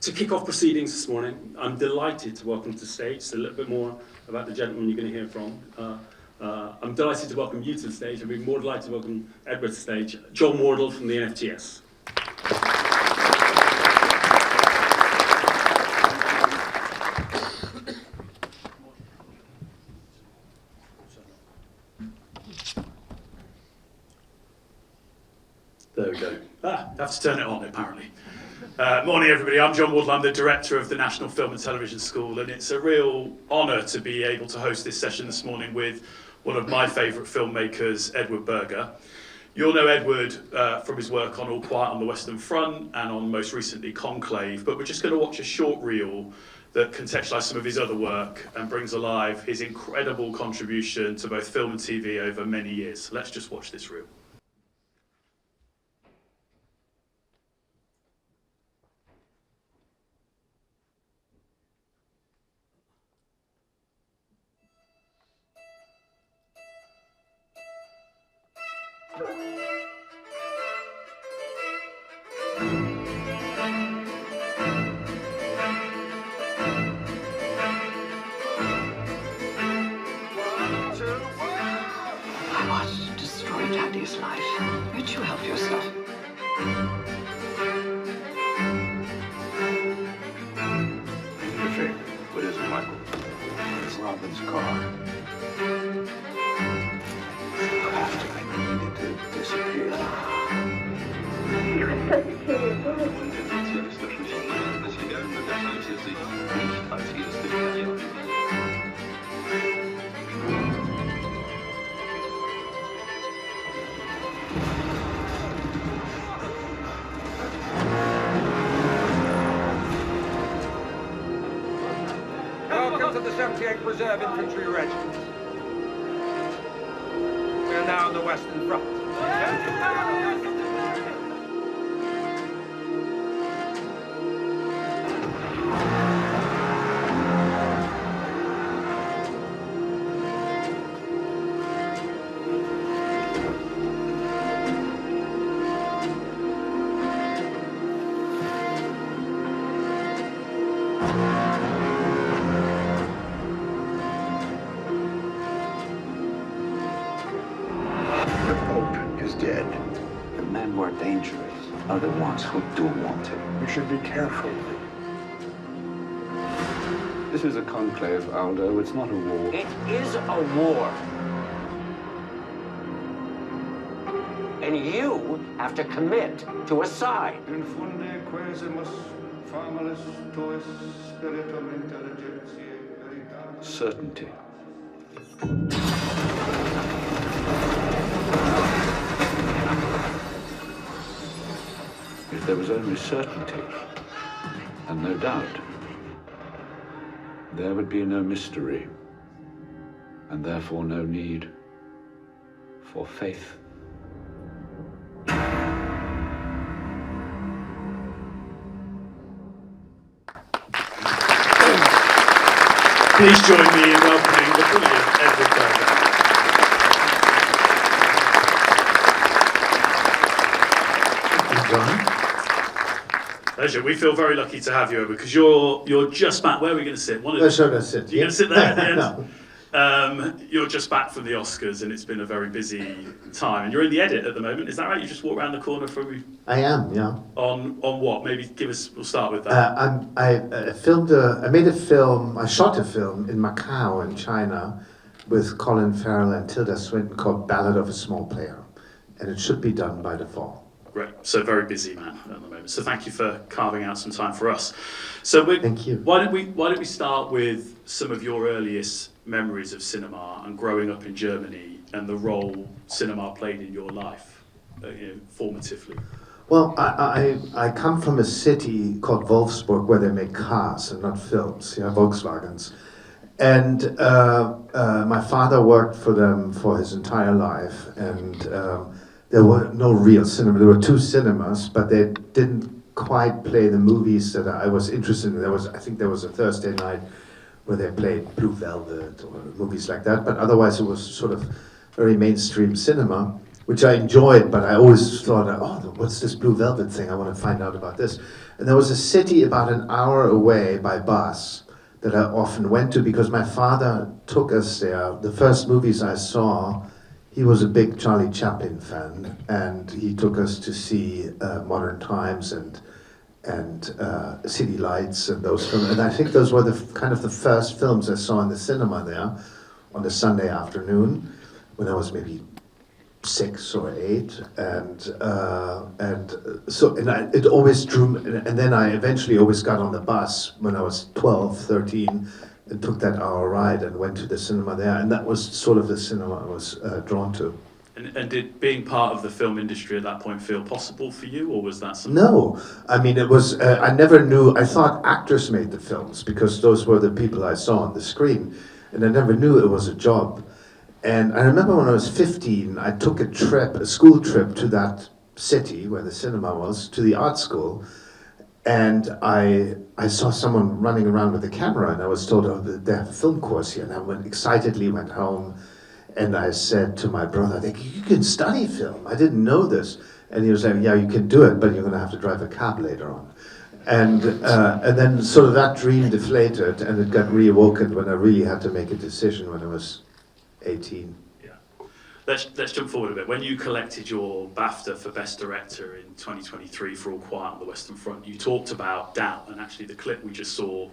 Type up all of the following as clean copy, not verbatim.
To kick off proceedings this morning, I'm delighted to welcome to the stage, so a little bit more about the gentleman you're going to hear from. I'm delighted to welcome you to the stage. I'd be more delighted to welcome Edward to the stage. John Wardle from the NFTS. There we go. I have to turn it on, apparently. Morning, everybody. I'm John Wardle. I'm the director of the National Film and Television School, and it's a real honour to be able to host this session this morning with one of my favourite filmmakers, Edward Berger. You'll know Edward from his work on All Quiet on the Western Front and on most recently Conclave, but we're just going to watch a short reel that contextualises some of his other work and brings alive his incredible contribution to both film and TV over many years. So let's just watch this reel. I watched you destroy Daddy's life. Where'd you help yourself? Your favorite? What is it, Michael? It's Robin's car. After I needed to disappear. You were supposed to kill your brother. Welcome to the 78th Reserve Infantry Regiment. We are now on the Western Front. The Pope is dead. The men who are dangerous are the ones who do want it. You should be careful. This is a conclave, Aldo. It's not a war. It is a war. And you have to commit to a side. In funde quesimus famalis tuis spiritum intelligentiae veritatis. Certainty. If there was only certainty and no doubt, there would be no mystery, and therefore no need for faith. Please join me in welcoming the brilliant Edward Berger. Thank you, John. Pleasure. We feel very lucky to have you over because you're just back. Where are we going to sit? Where should I sit? You're going to sit there at the end? No. You're just back from the Oscars and it's been a very busy time. And you're in the edit at the moment. Is that right? You just walk around the corner from I am, yeah. on what? Maybe we'll start with that. I shot a film in Macau in China with Colin Farrell and Tilda Swinton called Ballad of a Small Player. And it should be done by the fall. Great. So very busy man at the moment. So thank you for carving out some time for us. So Thank you. Why don't we start with some of your earliest memories of cinema and growing up in Germany and the role cinema played in your life, formatively? Well, I come from a city called Wolfsburg where they make cars and not films, Volkswagens. And my father worked for them for his entire life, and there were no real cinema. There were two cinemas, but they didn't quite play the movies that I was interested in. I think there was a Thursday night where they played Blue Velvet or movies like that, but otherwise it was sort of very mainstream cinema, which I enjoyed, but I always thought, oh, what's this Blue Velvet thing? I want to find out about this. And there was a city about an hour away by bus that I often went to because my father took us there. The first movies I saw, he was a big Charlie Chaplin fan, and he took us to see Modern Times and City Lights and those films. And I think those were the first films I saw in the cinema there on a Sunday afternoon when I was maybe 6 or 8, it always drew me, and then I eventually always got on the bus when I was 12, 13, and took that hour ride and went to the cinema there, and that was sort of the cinema I was drawn to. And did being part of the film industry at that point feel possible for you, or was that something? No, I mean, it was, I never knew, I thought actors made the films because those were the people I saw on the screen, and I never knew it was a job. And I remember when I was 15, I took a school trip to that city where the cinema was, to the art school, and I saw someone running around with a camera, and I was told, oh, they have a film course here, and I excitedly went home, and I said to my brother, I think, you can study film, I didn't know this. And he was like, yeah, you can do it, but you're going to have to drive a cab later on. And then sort of that dream deflated, and it got reawoken when I really had to make a decision when I was 18. Yeah. Let's jump forward a bit. When you collected your BAFTA for Best Director in 2023 for All Quiet on the Western Front, you talked about doubt, and actually the clip we just saw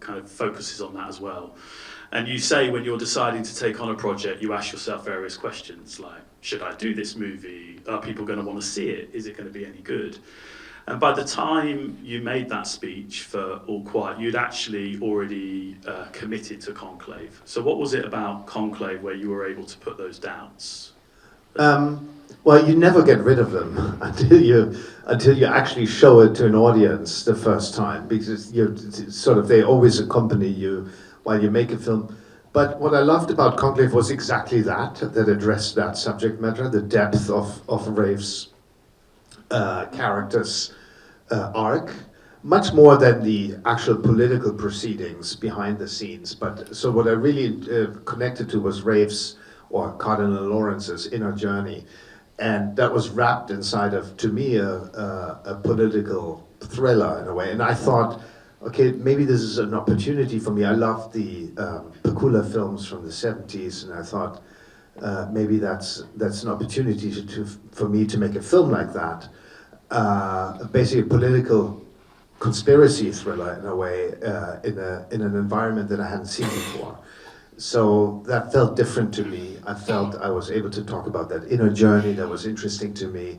kind of focuses on that as well. And you say when you're deciding to take on a project, you ask yourself various questions like, should I do this movie? Are people going to want to see it? Is it going to be any good? And by the time you made that speech for All Quiet, you'd actually already committed to Conclave. So what was it about Conclave where you were able to put those doubts? Well, you never get rid of them until you actually show it to an audience the first time, because they always accompany you while you make a film. But what I loved about Conclave was exactly that addressed that subject matter, the depth of Rafe's character's arc, much more than the actual political proceedings behind the scenes. But so what I really connected to was Rafe's, or Cardinal Lawrence's, inner journey, and that was wrapped inside of, to me, a political thriller in a way. And I thought, okay, maybe this is an opportunity for me. I loved the Pakula films from the 70s, and I thought maybe that's an opportunity for me to make a film like that. Basically a political conspiracy thriller in a way, in an environment that I hadn't seen before. So that felt different to me. I felt I was able to talk about that inner journey that was interesting to me,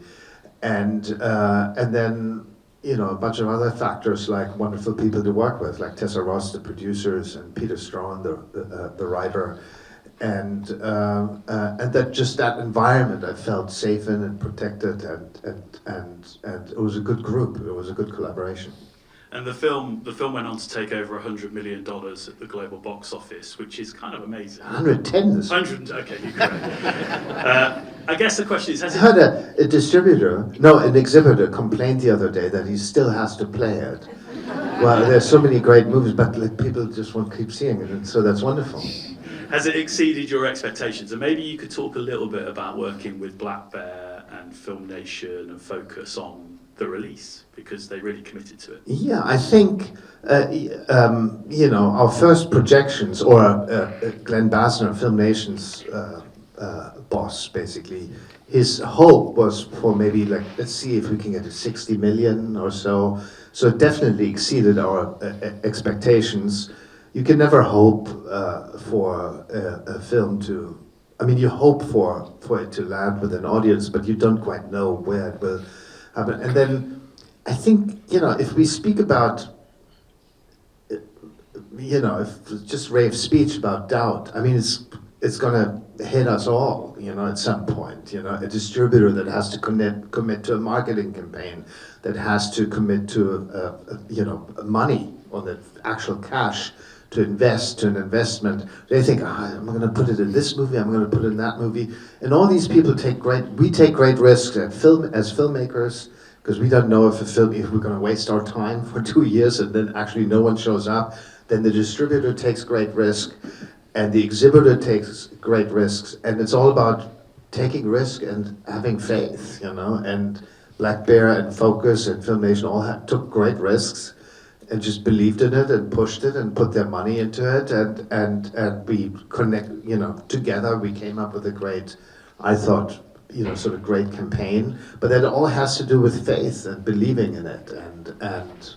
and then a bunch of other factors like wonderful people to work with, like Tessa Ross, the producers, and Peter Strawn, the writer. And that environment I felt safe in and protected, and it was a good group. It was a good collaboration. And the film went on to take over $100 million at the global box office, which is kind of amazing. 110 this. 100. Okay, you're correct. I guess the question is, I heard an exhibitor complained the other day that he still has to play it. Well, there's so many great movies, but people just won't keep seeing it, and so that's wonderful. Has it exceeded your expectations? And maybe you could talk a little bit about working with Black Bear and Film Nation and Focus on the release, because they really committed to it. Yeah, I think, our first projections, or Glenn Basner, Film Nation's boss, basically, his hope was for maybe, let's see if we can get to 60 million or so. So it definitely exceeded our expectations. You can never hope for a film to, you hope for it to land with an audience, but you don't quite know where it will happen. And then I think, if we speak about, if just Rafe's speech about doubt, it's gonna hit us all, at some point, a distributor that has to commit to a marketing campaign, that has to commit to, money, or the actual cash, to invest, to an investment. They think, I'm going to put it in this movie, I'm going to put it in that movie. And all these people take great risks as filmmakers, because we don't know if we're going to waste our time for 2 years and then actually no one shows up. Then the distributor takes great risk, and the exhibitor takes great risks. And it's all about taking risk and having faith, and Black Bear and Focus and Filmation all took great risks and just believed in it and pushed it and put their money into it, and we connect, together we came up with a great, I thought, sort of great campaign. But that all has to do with faith and believing in it, and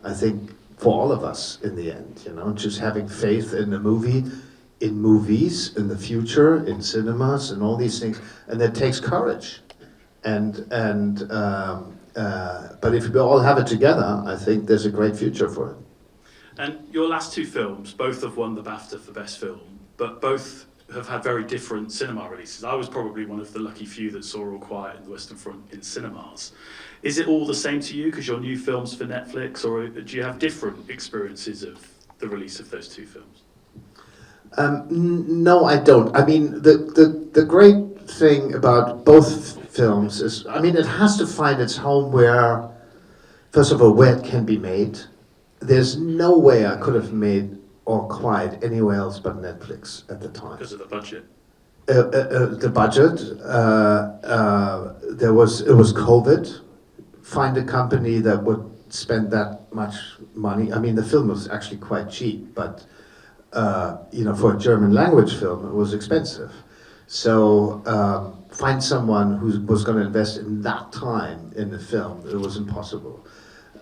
I think for all of us in the end, just having faith in the movie, in movies, in the future, in cinemas, and all these things, and that takes courage. But if we all have it together, I think there's a great future for it. And your last two films, both have won the BAFTA for Best Film, but both have had very different cinema releases. I was probably one of the lucky few that saw All Quiet on the Western Front in cinemas. Is it all the same to you because your new film's for Netflix, or do you have different experiences of the release of those two films? No, I don't. I mean, the great thing about both films is, it has to find its home where, first of all, where it can be made. There's no way I could have made All Quiet anywhere else but Netflix at the time. Because of the budget? The budget, it was COVID. Find a company that would spend that much money. The film was actually quite cheap, but for a German language film, it was expensive. So find someone who was going to invest in that time in the film. It was impossible.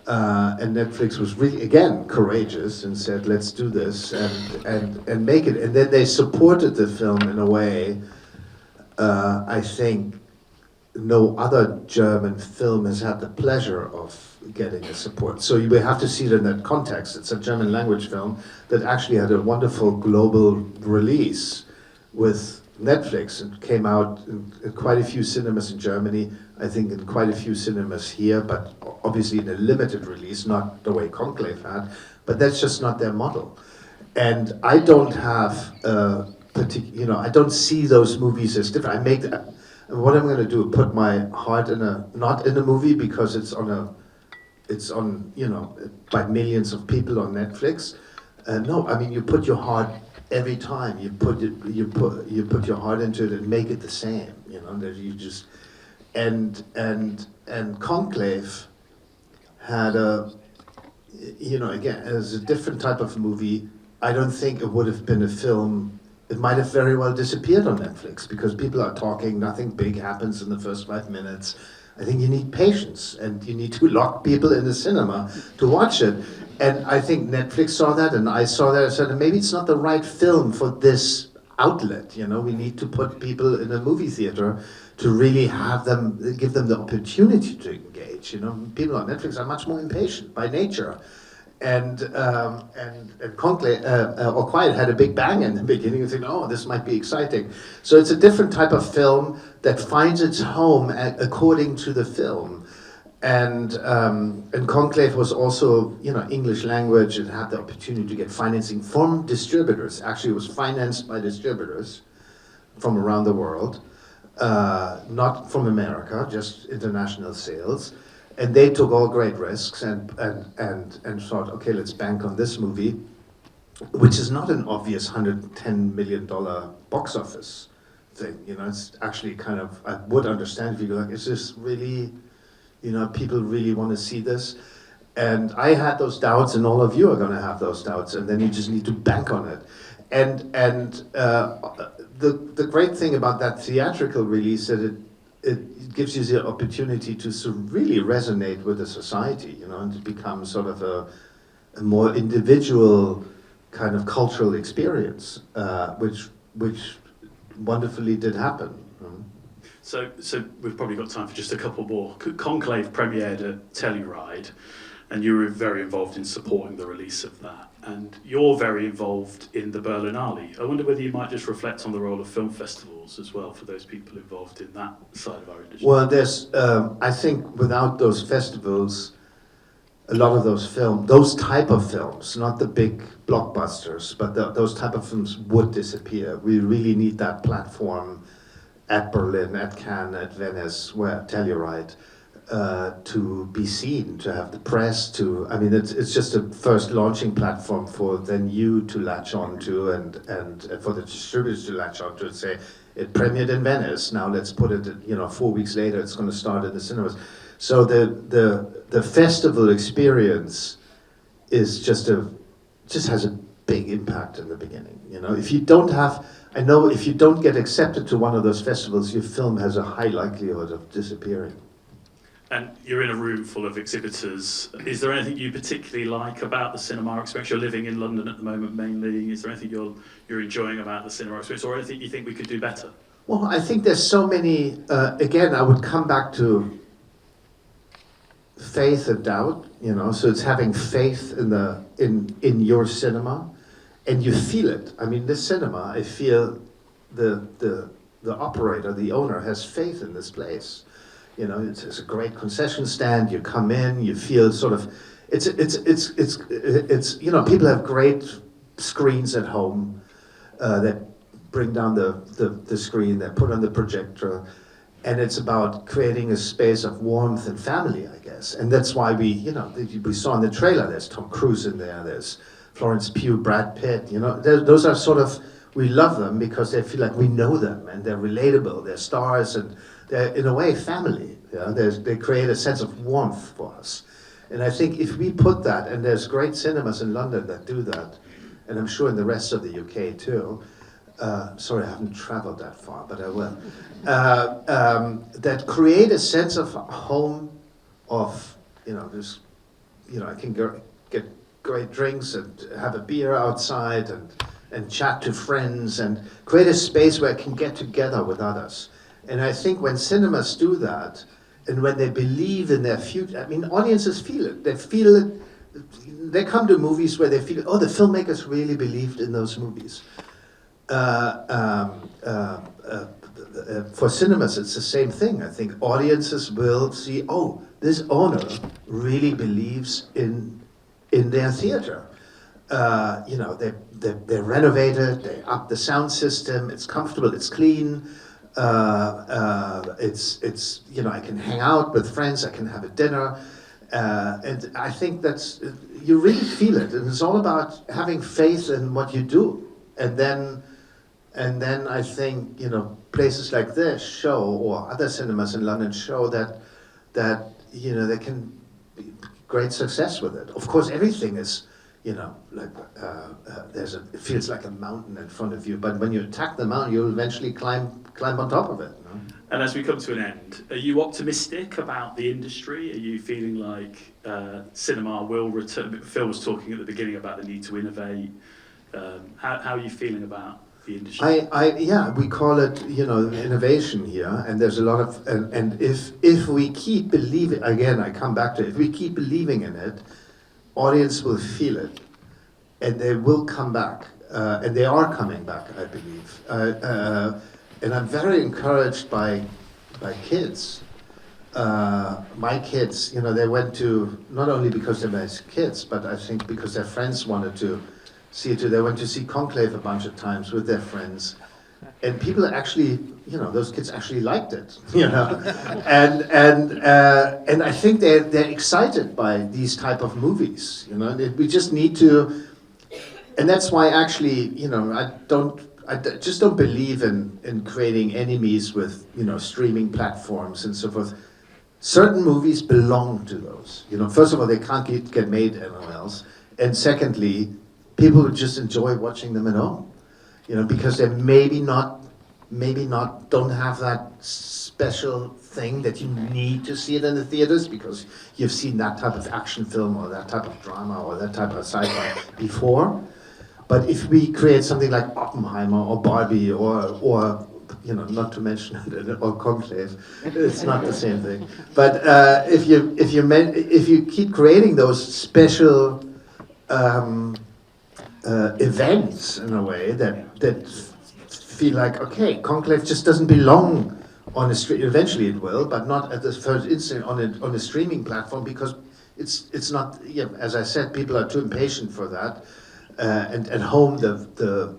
And Netflix was really, again, courageous and said, let's do this and make it. And then they supported the film in a way, I think, no other German film has had the pleasure of getting the support. So you have to see it in that context. It's a German language film that actually had a wonderful global release with Netflix and came out in quite a few cinemas in Germany, I think in quite a few cinemas here, but obviously in a limited release, not the way Conclave had, but that's just not their model. And I don't have I don't see those movies as different. What I'm going to do, put my heart not in a movie because it's on by millions of people on Netflix. No, you put your heart every time. You put your heart into it and make it the same. That you just and Conclave had again, as a different type of movie. I don't think it would have been a film. It might have very well disappeared on Netflix because people are talking, nothing big happens in the first 5 minutes. I think you need patience and you need to lock people in the cinema to watch it. And I think Netflix saw that and I saw that and said, maybe it's not the right film for this outlet. We need to put people in a movie theater to really give them the opportunity to engage. People on Netflix are much more impatient by nature. And Conclave, All Quiet had a big bang in the beginning and said, oh, this might be exciting. So it's a different type of film that finds its home according to the film. And Conclave was also, English language. It had the opportunity to get financing from distributors. Actually, it was financed by distributors from around the world, not from America, just international sales. And they took all great risks and thought, okay, let's bank on this movie, which is not an obvious $110 million box office thing. It's actually kind of, I would understand if you go like, is this really, people really want to see this? And I had those doubts, and all of you are going to have those doubts, and then you just need to bank on it. And the great thing about that theatrical release that it gives you the opportunity to really resonate with the society, and to become sort of a more individual kind of cultural experience, which wonderfully did happen. So we've probably got time for just a couple more. Conclave premiered at Telluride, and you were very involved in supporting the release of that. And you're very involved in the Berlinale. I wonder whether you might just reflect on the role of film festivals as well for those people involved in that side of our industry. Well, there's, I think without those festivals, a lot of those type of films, not the big blockbusters, but those type of films would disappear. We really need that platform at Berlin, at Cannes, at Venice, Telluride, to be seen, to have the press, it's just a first launching platform for then you to latch on to and for the distributors to latch on to and say, it premiered in Venice, now let's put it, 4 weeks later, it's going to start in the cinemas. So the festival experience is just has a big impact in the beginning. You know, if you don't have, I know if you don't get accepted to one of those festivals, your film has a high likelihood of disappearing. And you're in a room full of exhibitors. Is there anything you particularly like about the cinema experience? You're living in London at the moment mainly. Is there anything you're enjoying about the cinema experience, or anything you think we could do better? Well, I think there's so many, again, I would come back to faith and doubt, you know, so it's having faith in your cinema, and you feel it. I mean, this cinema, I feel the operator, the owner, has faith in this place. You know, it's a great concession stand. You come in, you feel sort of, it's you know, people have great screens at home that bring down the screen, they put on the projector, and it's about creating a space of warmth and family, I guess. And that's why we saw in the trailer, there's Tom Cruise in there, there's Florence Pugh, Brad Pitt, you know, those are sort of, we love them because they feel like we know them and they're relatable, they're stars, and they're in a way family. You know? They create a sense of warmth for us. And I think if we put that, and there's great cinemas in London that do that, and I'm sure in the rest of the UK too, sorry, I haven't traveled that far, but I will. That create a sense of home, of, you know, there's, you know, I can get great drinks and have a beer outside and chat to friends and create a space where I can get together with others. And I think when cinemas do that, and when they believe in their future, I mean, audiences feel it. They feel it. They come to movies where they feel, oh, the filmmakers really believed in those movies. For cinemas, it's the same thing. I think audiences will see, oh, this owner really believes in their theater. You know, they renovated, they up the sound system, it's comfortable, it's clean. It's you know, I can hang out with friends, I can have a dinner, and I think that's, you really feel it, and it's all about having faith in what you do, and then I think, you know, places like this show, or other cinemas in London show that you know, they can be great success with it. Of course, everything is, you know, like it feels like a mountain in front of you, but when you attack the mountain, you'll eventually climb on top of it. You know? And as we come to an end, are you optimistic about the industry? Are you feeling like cinema will return? Phil was talking at the beginning about the need to innovate. How are you feeling about the industry? Yeah, we call it, you know, innovation here, and there's a lot of, and if we keep believing, again, I come back to it, if we keep believing in it, audience will feel it, and they will come back, and they are coming back, I believe. And I'm very encouraged by kids. My kids, you know, they went to, not only because they're nice kids, but I think because their friends wanted to see it too. They went to see Conclave a bunch of times with their friends. And people actually, you know, those kids actually liked it, you know, and I think they're excited by these type of movies, you know. We just need to, and that's why actually, you know, I just don't believe in creating enemies with, you know, streaming platforms and so forth. Certain movies belong to those, you know. First of all, they can't get made anywhere else, and secondly, people would just enjoy watching them at home. You know, because they maybe not don't have that special thing that you need to see it in the theaters because you've seen that type of action film or that type of drama or that type of sci-fi before. But if we create something like Oppenheimer or Barbie or you know, not to mention or Conclave, it's not the same thing. But if you keep creating those special events in a way that feel like, okay, Conclave just doesn't belong on a stream. Eventually it will, but not at the first instant on a streaming platform, because it's not. Yeah, as I said, people are too impatient for that, and at home the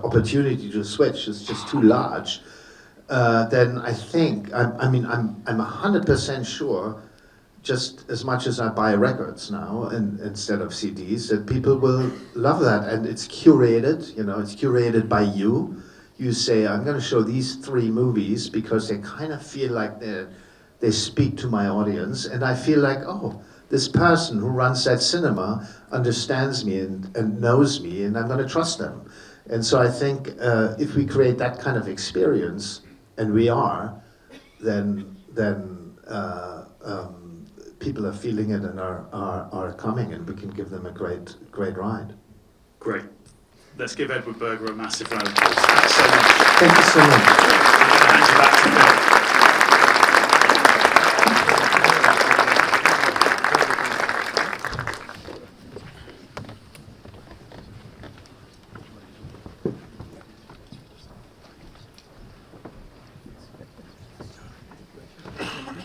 opportunity to switch is just too large. Then I think I'm 100% sure. Just as much as I buy records now and instead of CDs, that people will love that, and it's curated. You know, it's curated by you. You say, I'm going to show these 3 movies because they kind of feel like they're they speak to my audience, and I feel like, oh, this person who runs that cinema understands me and knows me, and I'm going to trust them. And so I think if we create that kind of experience, and we are, then people are feeling it and are coming, and we can give them a great ride. Great. Let's give Edward Berger a massive round of applause. Thanks so much. Thank you so much. I'm going to hand you back to Phil.